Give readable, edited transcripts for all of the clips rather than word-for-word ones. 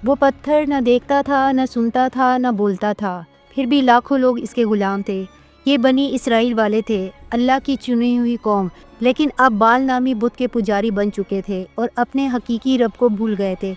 وہ پتھر نہ دیکھتا تھا، نہ سنتا تھا، نہ بولتا تھا، پھر بھی لاکھوں لوگ اس کے غلام تھے۔ یہ بنی اسرائیل والے تھے، اللہ کی چنی ہوئی قوم، لیکن اب بال نامی بت کے پجاری بن چکے تھے اور اپنے حقیقی رب کو بھول گئے تھے۔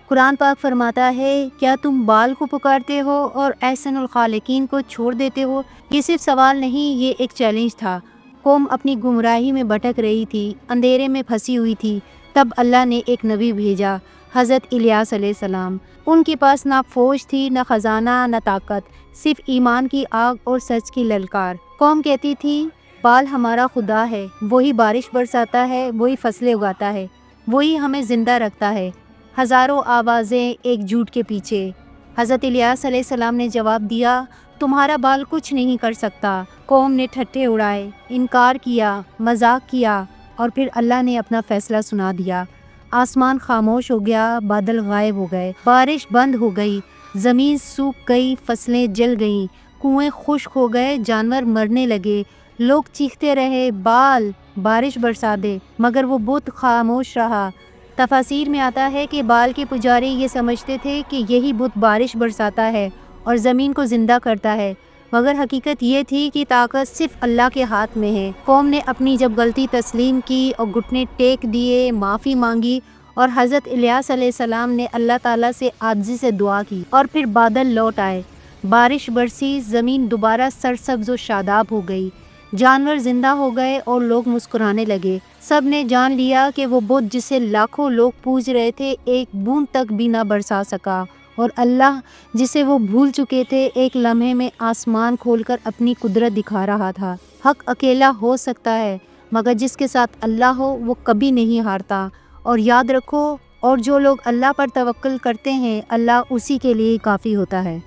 قرآن پاک فرماتا ہے، کیا تم بال کو پکارتے ہو اور احسن الخالقین کو چھوڑ دیتے ہو؟ یہ صرف سوال نہیں، یہ ایک چیلنج تھا۔ قوم اپنی گمراہی میں بھٹک رہی تھی، اندھیرے میں پھنسی ہوئی تھی۔ تب اللہ نے ایک نبی بھیجا، حضرت الیاس علیہ السلام۔ ان کے پاس نہ فوج تھی، نہ خزانہ، نہ طاقت، صرف ایمان کی آگ اور سچ کی للکار۔ قوم کہتی تھی، بال ہمارا خدا ہے، وہی بارش برساتا ہے، وہی فصلیں اگاتا ہے، وہی ہمیں زندہ رکھتا ہے۔ ہزاروں آوازیں ایک جھوٹ کے پیچھے۔ حضرت الیاس علیہ السلام نے جواب دیا، تمہارا بال کچھ نہیں کر سکتا۔ قوم نے ٹھٹھے اڑائے، انکار کیا، مذاق کیا، اور پھر اللہ نے اپنا فیصلہ سنا دیا۔ آسمان خاموش ہو گیا، بادل غائب ہو گئے، بارش بند ہو گئی، زمین سوکھ گئی، فصلیں جل گئیں، کنویں خشک ہو گئے، جانور مرنے لگے، لوگ چیختے رہے، بال بارش برسا دے، مگر وہ بت خاموش رہا۔ تفاسیر میں آتا ہے کہ بال کے پجاری یہ سمجھتے تھے کہ یہی بت بارش برساتا ہے اور زمین کو زندہ کرتا ہے، مگر حقیقت یہ تھی کہ طاقت صرف اللہ کے ہاتھ میں ہے۔ قوم نے اپنی جب غلطی تسلیم کی اور گھٹنے ٹیک دیے، معافی مانگی، اور حضرت الیاس علیہ السلام نے اللہ تعالیٰ سے عاجزی سے دعا کی، اور پھر بادل لوٹ آئے، بارش برسی، زمین دوبارہ سرسبز و شاداب ہو گئی، جانور زندہ ہو گئے اور لوگ مسکرانے لگے۔ سب نے جان لیا کہ وہ بت جسے لاکھوں لوگ پوج رہے تھے ایک بوند تک بھی نہ برسا سکا، اور اللہ جسے وہ بھول چکے تھے ایک لمحے میں آسمان کھول کر اپنی قدرت دکھا رہا تھا۔ حق اکیلا ہو سکتا ہے، مگر جس کے ساتھ اللہ ہو وہ کبھی نہیں ہارتا۔ اور یاد رکھو، اور جو لوگ اللہ پر توکل کرتے ہیں، اللہ اسی کے لیے کافی ہوتا ہے۔